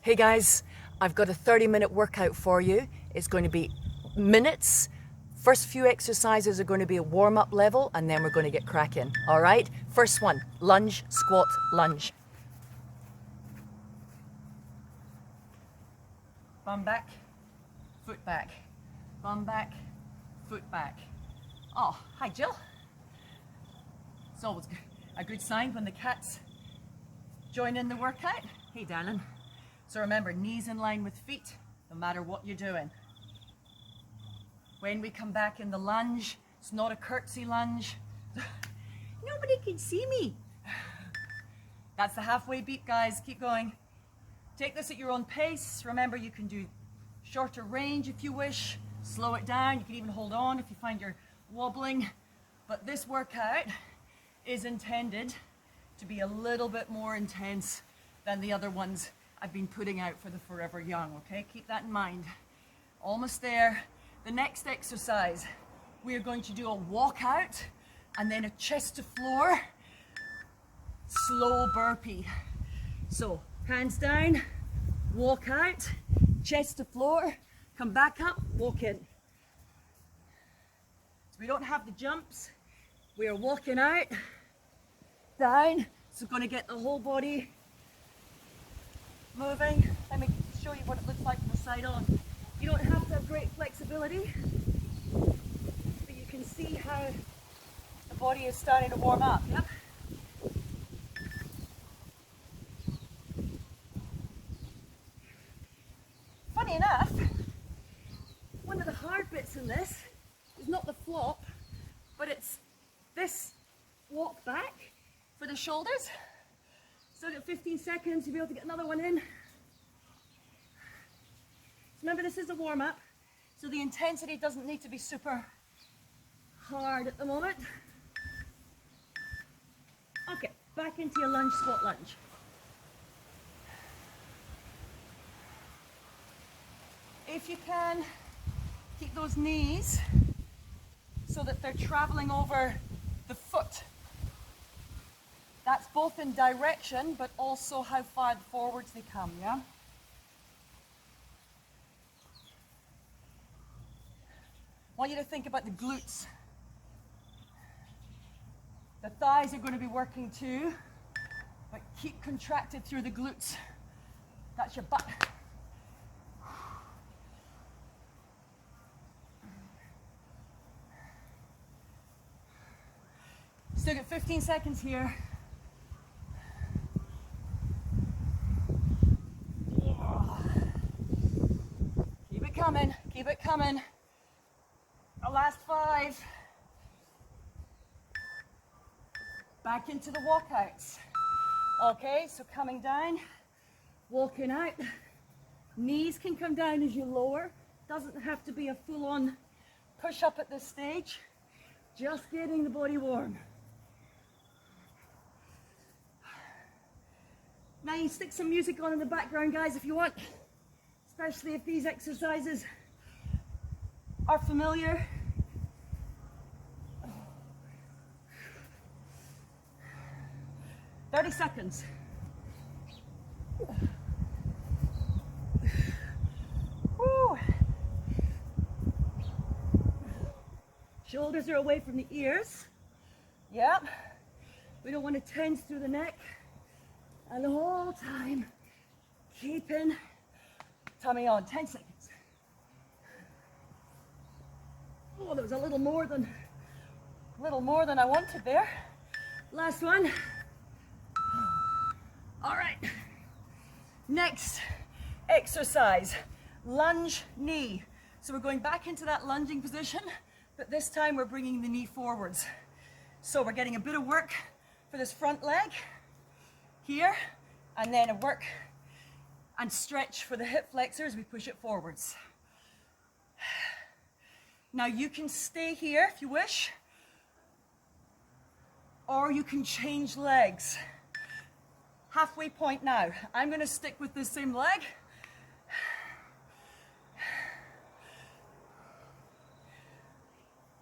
Hey guys, I've got a 30-minute workout for you. It's going to be minutes. First few exercises are going to be a warm-up level, and then we're going to get cracking. All right? First one, lunge, squat, lunge. Bum back, foot back. Bum back, foot back. Oh, hi Jill. It's always a good sign when the cats join in the workout. Hey darling. So remember, knees in line with feet, no matter what you're doing. When we come back in the lunge, it's not a curtsy lunge. Nobody can see me. That's the halfway beat, guys. Keep going. Take this at your own pace. Remember, you can do shorter range if you wish. Slow it down. You can even hold on if you find you're wobbling. But this workout is intended to be a little bit more intense than the other ones I've been putting out for the Forever Young, okay? Keep that in mind. Almost there. The next exercise, we are going to do a walkout and then a chest to floor, slow burpee. So, hands down, walk out, chest to floor, come back up, walk in. So we don't have the jumps. We are walking out, down, so we're going to get the whole body moving. Let me show you what it looks like from the side on. You don't have to have great flexibility, but you can see how the body is starting to warm up. Yep. Funny enough, one of the hard bits in this is not the flop, but it's this walk back for the shoulders. So at 15 seconds, you'll be able to get another one in. Remember, this is a warm-up, so the intensity doesn't need to be super hard at the moment. Okay, back into your lunge, squat, lunge. If you can, keep those knees so that they're traveling over the foot. That's both in direction, but also how far forwards they come, yeah? I want you to think about the glutes. The thighs are going to be working too, but keep contracted through the glutes. That's your butt. Still got 15 seconds here. Keep it coming, keep it coming. Our last 5. Back into the walkouts. Okay, so coming down, walking out. Knees can come down as you lower. Doesn't have to be a full-on push-up at this stage. Just getting the body warm. Now you stick some music on in the background, guys, if you want. Especially if these exercises are familiar. – 30 seconds. Woo. Shoulders are away from the ears. Yep. We don't want to tense through the neck. And the whole time, keeping tummy on. 10 seconds. Oh, there was a little more than I wanted there. Last one. All right. Next exercise, lunge knee. So we're going back into that lunging position, but this time we're bringing the knee forwards. So we're getting a bit of work for this front leg here, and then a work and stretch for the hip flexors. We push it forwards. Now you can stay here if you wish, or you can change legs. Halfway point now. I'm going to stick with this same leg.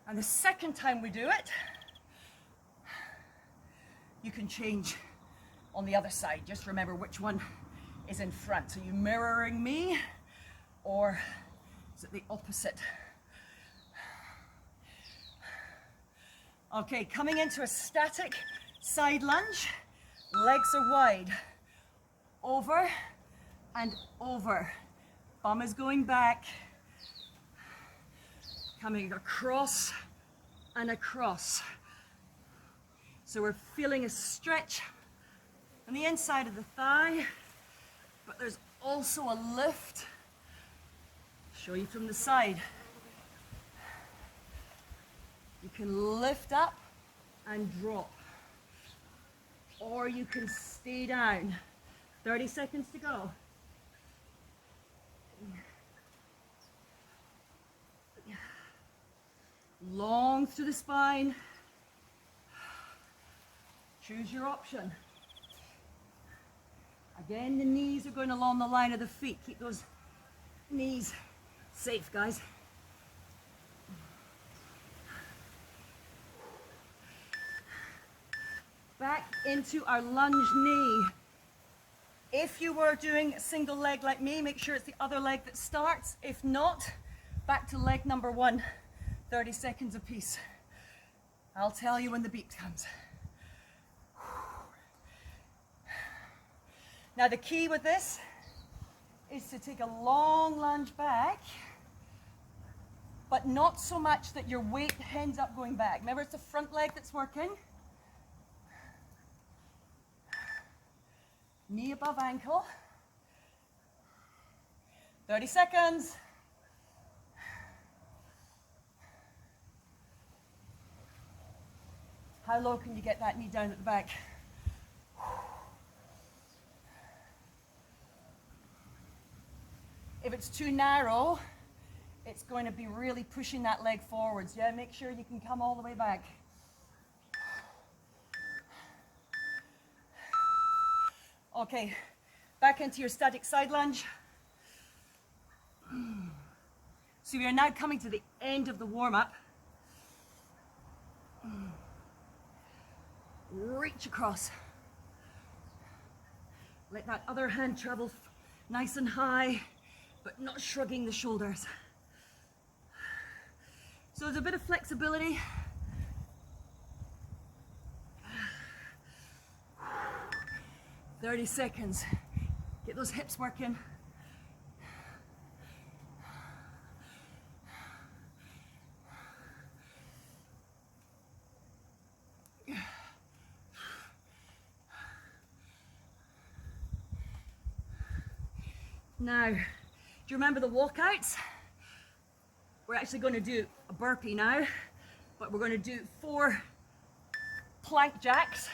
And the second time we do it, you can change on the other side. Just remember which one is in front. So you mirroring me, or is it the opposite? Okay, coming into a static side lunge, legs are wide, over and over. Bum is going back, coming across and across. So we're feeling a stretch on the inside of the thigh, but there's also a lift. Show you from the side. You can lift up and drop, or you can stay down. 30 seconds to go. Long through the spine. Choose your option. Again, the knees are going along the line of the feet. Keep those knees safe, guys. Back into our lunge knee. If you were doing a single leg like me, make sure it's the other leg that starts. If not, back to leg number one. 30 seconds apiece. I'll tell you when the beat comes. Now the key with this is to take a long lunge back, but not so much that your weight ends up going back. Remember, it's the front leg that's working. Knee above ankle. 30 seconds. How low can you get that knee down at the back? If it's too narrow, it's going to be really pushing that leg forwards. Yeah, make sure you can come all the way back. Okay, back into your static side lunge. So we are now coming to the end of the warm-up. Reach across. Let that other hand travel nice and high, but not shrugging the shoulders. So there's a bit of flexibility. "30 seconds. Get those hips working. Now, do you remember the walkouts? We're actually going to do a burpee now, but we're going to do 4 plank jacks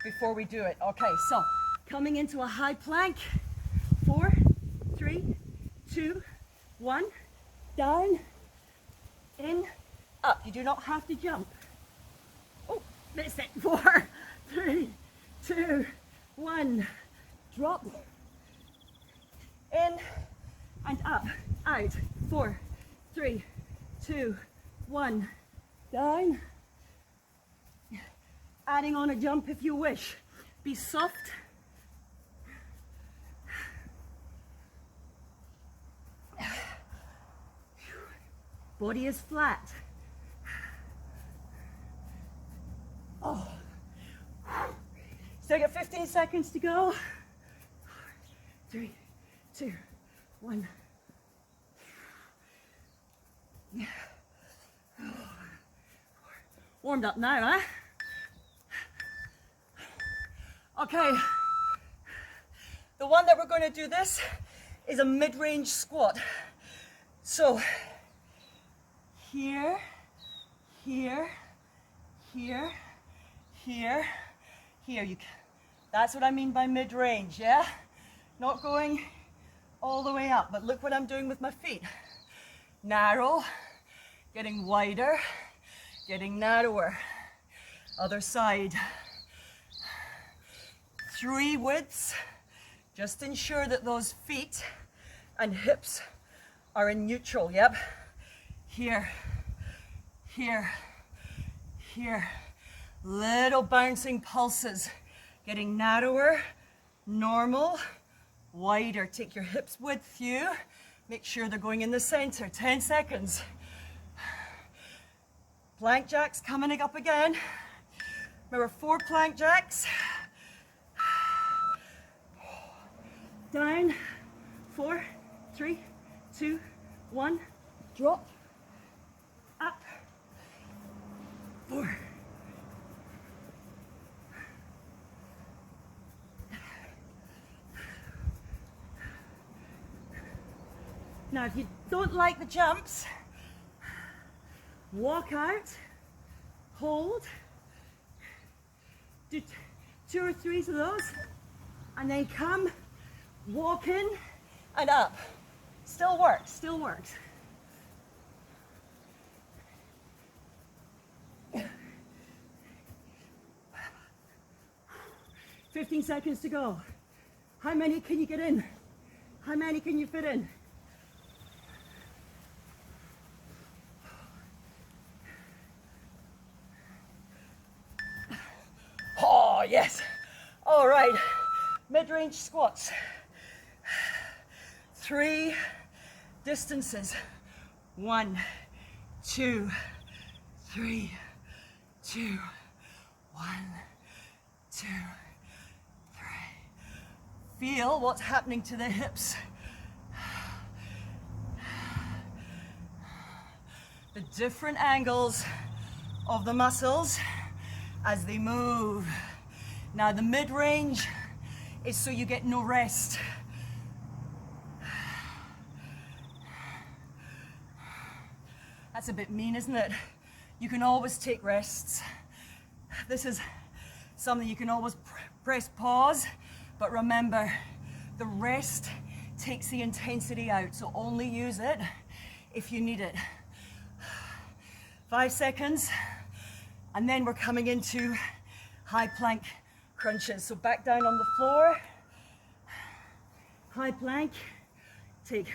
before we do it. Okay, so coming into a high plank. 4, 3, 2, 1. Down, in, up. You do not have to jump. Oh, missed it. 4, 3, 2, 1. Drop. In and up, out. 4, 3, 2, 1. Down. Adding on a jump if you wish. Be soft. Body is flat. Oh. Still got 15 seconds to go. 3, 2, 1. Warmed up now, huh? Okay. The one that we're going to do this is a mid-range squat. So here, here, here, here, here. That's what I mean by mid-range, yeah? Not going all the way up, but look what I'm doing with my feet. Narrow, getting wider, getting narrower. Other side. 3 widths. Just ensure that those feet and hips are in neutral, yep? Here, here, here. Little bouncing pulses. Getting narrower, normal, wider. Take your hips with you. Make sure they're going in the center. 10 seconds. Plank jacks coming up again. Remember, 4 plank jacks. Down. 4, 3, 2, 1. Drop. Up. 4. Now, if you don't like the jumps, walk out, hold, do 2 or 3 of those, and then come, walk in and up. Still works, still works. "15 seconds to go. How many can you get in? How many can you fit in?" Oh, yes. All right. Mid-range squats. 3 distances. 1, 2, 3, 2, 1, 2, 3. Feel what's happening to the hips. The different angles of the muscles as they move. Now the mid-range is so you get no rest. That's a bit mean, isn't it? You can always take rests. This is something you can always press pause, but remember, the rest takes the intensity out, so only use it if you need it. 5 seconds, and then we're coming into high plank crunches. So back down on the floor, high plank, take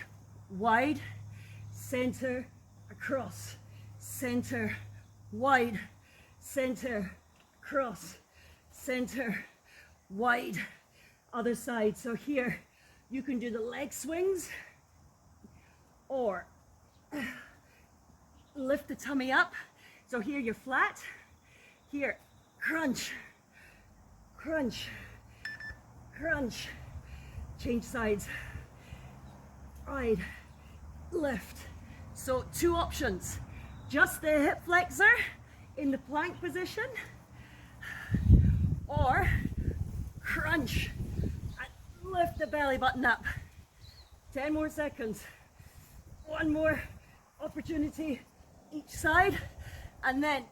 wide, center, across, center, wide, center, cross, center, wide, other side. So here you can do the leg swings or lift the tummy up. So here you're flat, here crunch, crunch, crunch, change sides, wide, lift. So 2 options, just the hip flexor in the plank position, or crunch and lift the belly button up. 10 more seconds, 1 more opportunity each side, and then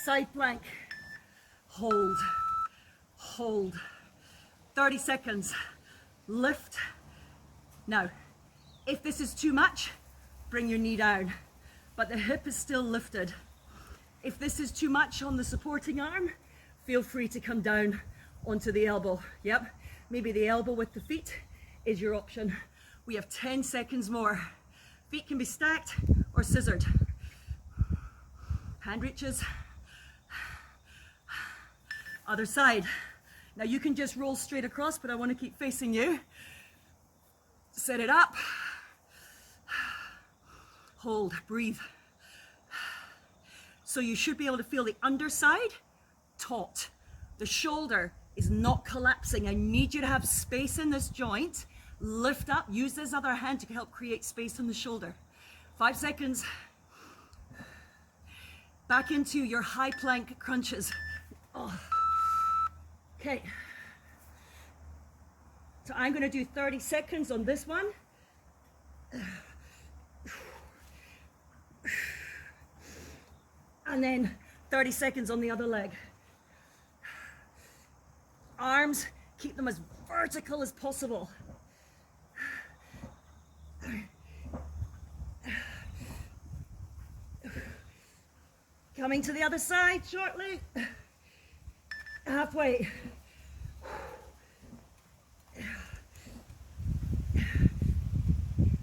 side plank, hold, hold, 30 seconds, lift. Now, if this is too much, bring your knee down, but the hip is still lifted. If this is too much on the supporting arm, feel free to come down onto the elbow. Yep, maybe the elbow with the feet is your option. We have 10 seconds more. Feet can be stacked or scissored. Hand reaches. Other side. Now you can just roll straight across, but I want to keep facing you. Set it up. Hold, breathe. So you should be able to feel the underside taut. The shoulder is not collapsing. I need you to have space in this joint. Lift up, use this other hand to help create space on the shoulder. 5 seconds. Back into your high plank crunches. Oh. Okay. So I'm going to do 30 seconds on this one. And then 30 seconds on the other leg. Arms, keep them as vertical as possible. Coming to the other side shortly. Halfway.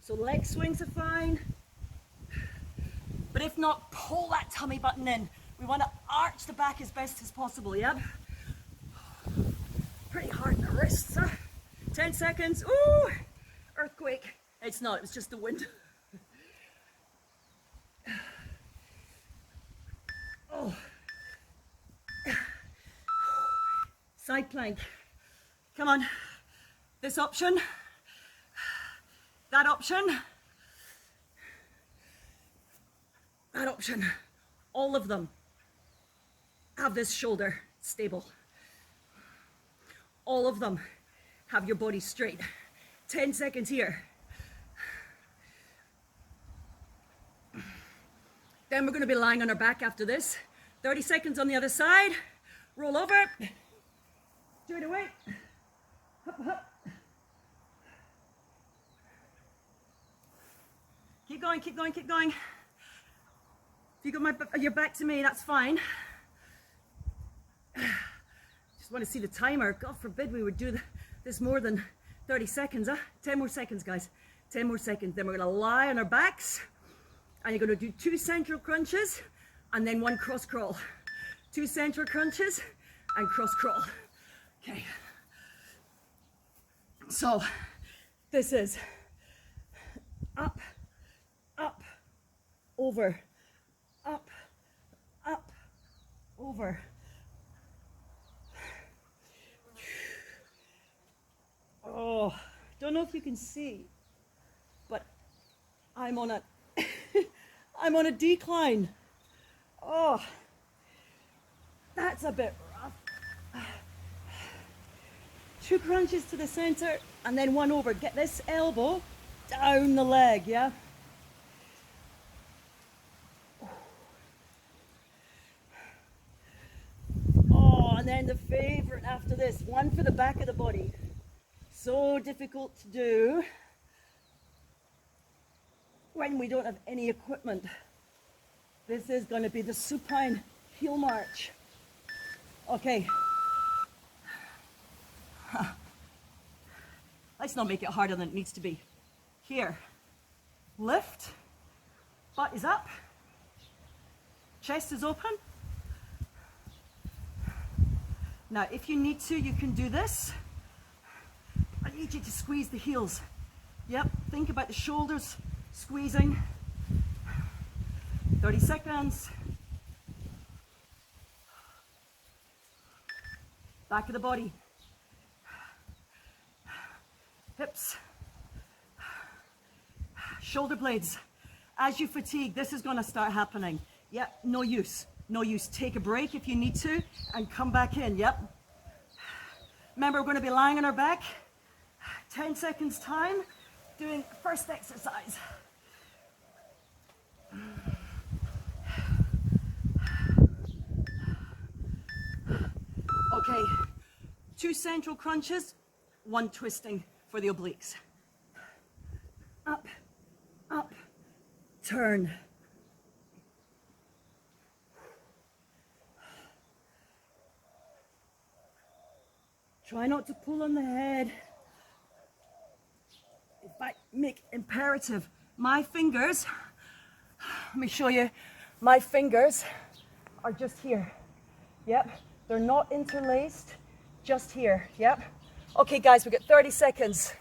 So leg swings are fine. But if not, pull that tummy button in. We want to arch the back as best as possible, yep? very hard in the wrists. 10 seconds. Ooh, earthquake. It's not, it's just the wind. Oh. Side plank. Come on. This option. That option. That option. All of them have this shoulder stable. All of them have your body straight. 10 seconds here. Then we're going to be lying on our back after this. 30 seconds on the other side. Roll over. Do it away. Hup, hup. Keep going, keep going, keep going. If you got your back to me, that's fine. Just want to see the timer. God forbid we would do this more than 30 seconds. 10 more seconds, guys. 10 more seconds. Then we're going to lie on our backs. And you're going to do 2 central crunches and then 1 cross crawl. 2 central crunches and cross crawl. Okay. So this is up, up, over, up, up, over. Oh, don't know if you can see, but I'm on a I'm on a decline. Oh, that's a bit rough. 2 crunches to the center and then 1 over. Get this elbow down the leg, yeah? Oh, and then the favorite after this, 1 for the back of the body. So difficult to do when we don't have any equipment. This is going to be the supine heel march. Okay. Let's not make it harder than it needs to be. Here. Lift. Butt is up. Chest is open. Now, if you need to, you can do this. I need you to squeeze the heels. Yep, think about the shoulders squeezing. 30 seconds. Back of the body. Hips. Shoulder blades. As you fatigue, this is going to start happening. Yep, no use. No use. Take a break if you need to and come back in. Yep. Remember, we're going to be lying on our back. 10 seconds time, doing first exercise. Okay, 2 central crunches, 1 twisting for the obliques. Up, up, turn. Try not to pull on the head. In fact, make imperative. My fingers, let me show you, my fingers are just here. Yep, they're not interlaced, just here. Yep. Okay, guys, we got 30 seconds.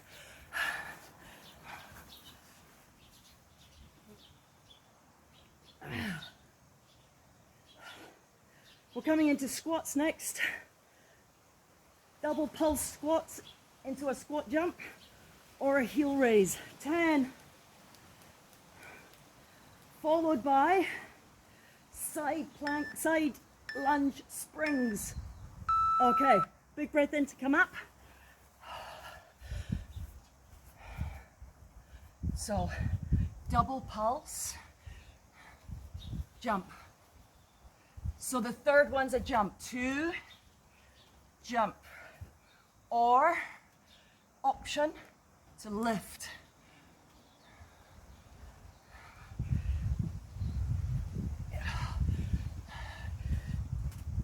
We're coming into squats next. Double pulse squats into a squat jump or a heel raise. 10. Followed by side plank, side lunge springs. Okay, big breath in to come up. So, double pulse, jump. So the third one's a jump. 2, jump. Or option to lift.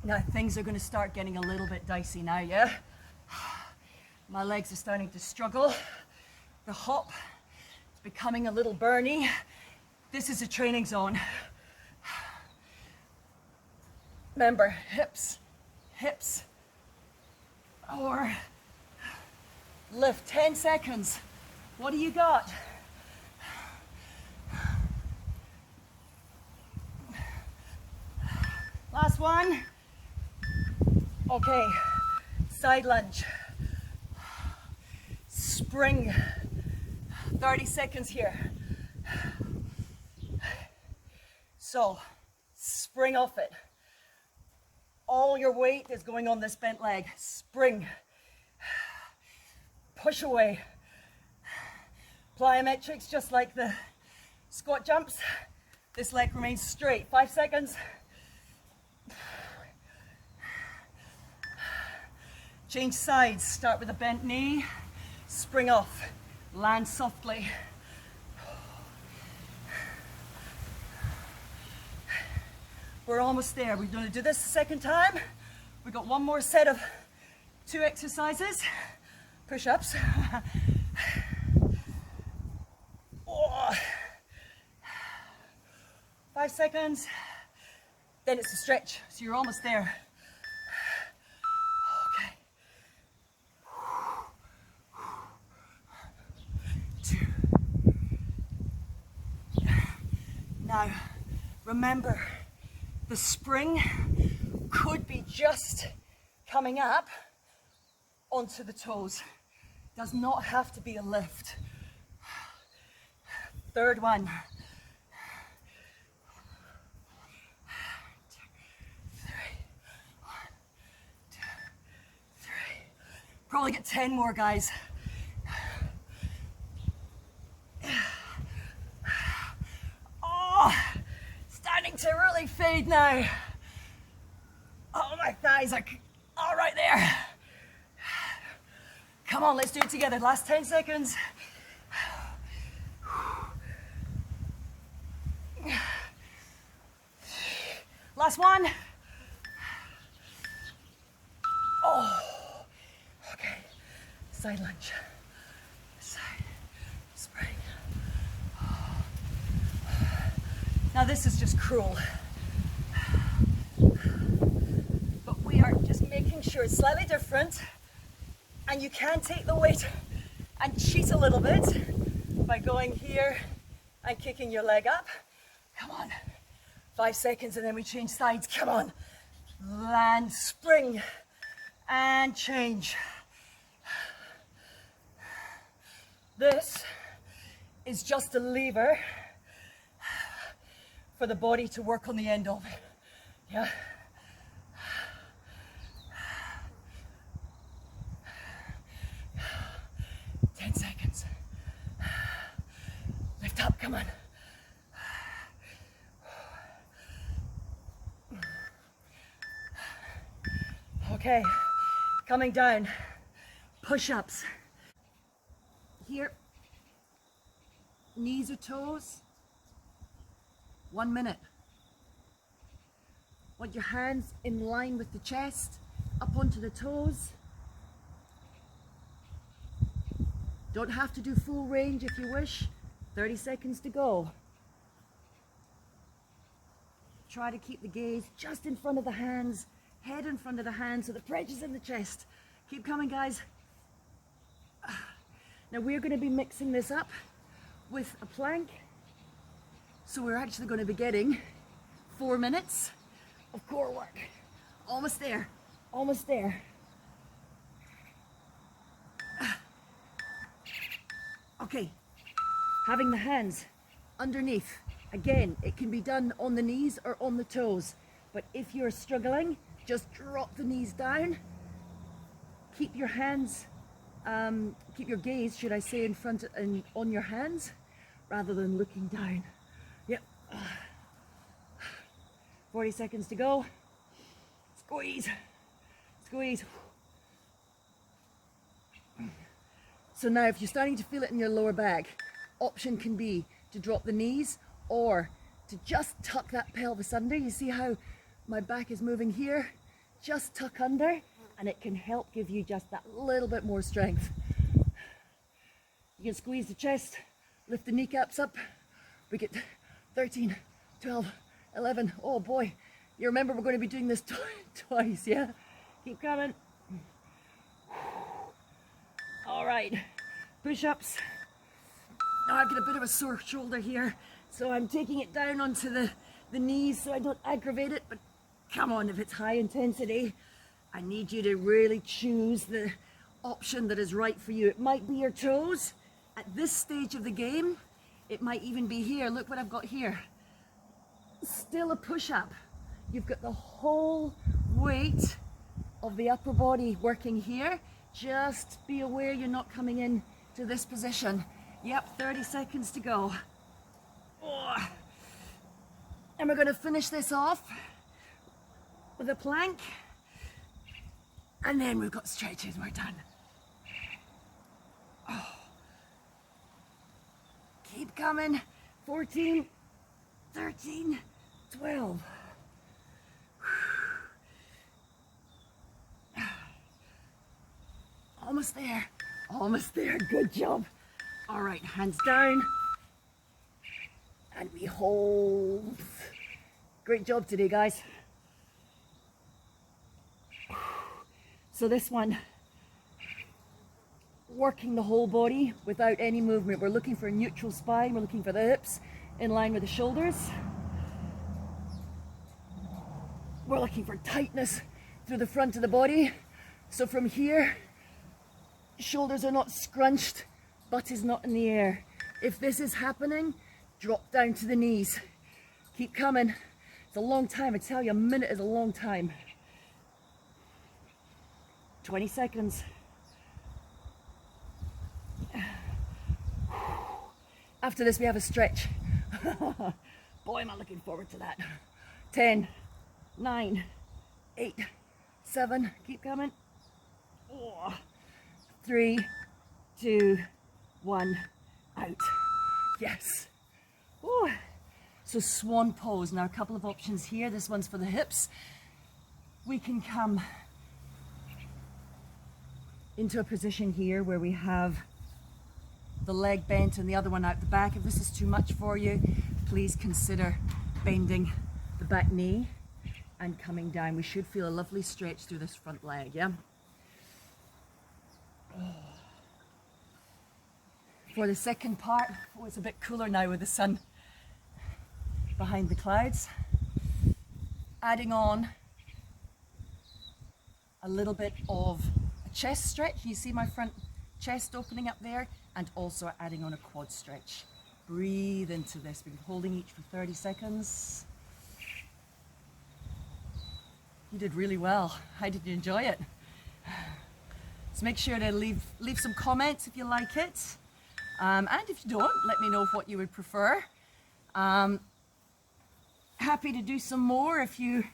Now things are going to start getting a little bit dicey now, yeah? My legs are starting to struggle. The hop is becoming a little burny. This is a training zone. Remember, hips, hips, or Lift, 10 seconds. What do you got? Last one. Okay, side lunge. Spring. 30 seconds here. So, spring off it. All your weight is going on this bent leg. Spring. Push away. Plyometrics, just like the squat jumps. This leg remains straight. 5 seconds. Change sides. Start with a bent knee. Spring off. Land softly. We're almost there. We're going to do this a second time. We've got one more set of 2 exercises. Push-ups. Oh. 5 seconds. Then it's a stretch. So you're almost there. Okay. 2. Now, remember, the spring could be just coming up onto the toes. Does not have to be a lift. Third one. 2, 3. 1, 2, 3. Probably get 10 more, guys. Oh, starting to really fade now. Oh, my thighs are all right there. Come on, let's do it together. Last 10 seconds. Last one. Oh, okay. Side lunge. Side spring. Now this is just cruel. But we are just making sure it's slightly different. And you can take the weight and cheat a little bit by going here and kicking your leg up. Come on. 5 seconds and then we change sides. Come on. Land, spring, and change. This is just a lever for the body to work on the end of it. Yeah. 10 seconds. Lift up, come on. Okay, coming down. Push-ups. Here, knees or toes. 1 minute. Want your hands in line with the chest, up onto the toes. Don't have to do full range if you wish. 30 seconds to go. Try to keep the gaze just in front of the hands, head in front of the hands, so the pressure's in the chest. Keep coming, guys. Now we're going to be mixing this up with a plank. So we're actually going to be getting 4 minutes of core work. Almost there, almost there. Okay, having the hands underneath. Again, it can be done on the knees or on the toes. But if you're struggling, just drop the knees down. Keep your hands, keep your gaze, should I say, in front and on your hands, rather than looking down. Yep. 40 seconds to go. Squeeze, squeeze. So now if you're starting to feel it in your lower back, option can be to drop the knees or to just tuck that pelvis under. You see how my back is moving here? Just tuck under and it can help give you just that little bit more strength. You can squeeze the chest, lift the kneecaps up. We get 13, 12, 11. Oh boy, you remember we're going to be doing this twice, yeah? Keep coming. All right. right, push-ups. Now I've got a bit of a sore shoulder here, so I'm taking it down onto the knees so I don't aggravate it, but come on, if it's high intensity, I need you to really choose the option that is right for you. It might be your toes. At this stage of the game, it might even be here. Look what I've got here. Still a push-up. You've got the whole weight of the upper body working here. Just be aware you're not coming in to this position. Yep, 30 seconds to go. Oh. And we're going to finish this off with a plank. And then we've got stretches, we're done. Oh. Keep coming. 14, 13, 12. Almost there. Almost there. Good job. All right, hands down. And we hold. Great job today, guys. So this one, working the whole body without any movement. We're looking for a neutral spine. We're looking for the hips in line with the shoulders. We're looking for tightness through the front of the body. So from here, shoulders are not scrunched, butt is not in the air. If this is happening, drop down to the knees. Keep coming. It's a long time. I tell you, a minute is a long time. 20 seconds. After this, we have a stretch. Boy, am I looking forward to that. 10, 9, 8, 7, keep coming. 3, 2, 1, out. Yes. Ooh. So Swan Pose. Now a couple of options here. This one's for the hips. We can come into a position here where we have the leg bent and the other one out the back. If this is too much for you, please consider bending the back knee and coming down. We should feel a lovely stretch through this front leg, yeah? For the second part, oh, it's a bit cooler now with the sun behind the clouds. Adding on a little bit of a chest stretch. You see my front chest opening up there, and also adding on a quad stretch. Breathe into this. We've been holding each for 30 seconds. You did really well. How did you enjoy it? So make sure to leave some comments if you like it. And if you don't, let me know what you would prefer. Happy to do some more if you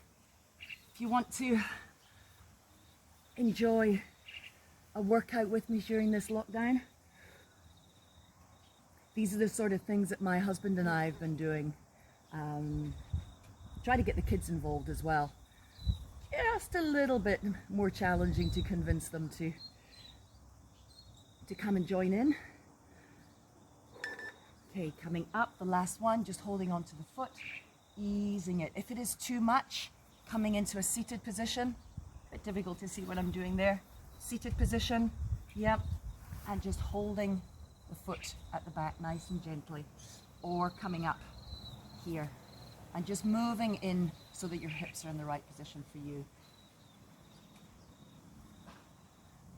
want to enjoy a workout with me during this lockdown. These are the sort of things that my husband and I have been doing. Try to get the kids involved as well. Just a little bit more challenging to convince them to come and join in. Okay, coming up, the last one, just holding onto the foot, easing it. If it is too much, coming into a seated position. A bit difficult to see what I'm doing there. Seated position, yep, and just holding the foot at the back nice and gently, or coming up here and just moving in so that your hips are in the right position for you.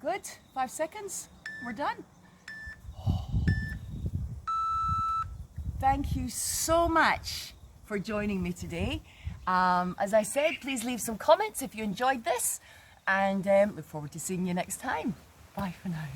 Good, 5 seconds, we're done. Thank you so much for joining me today. As I said, please leave some comments if you enjoyed this, and look forward to seeing you next time. Bye for now.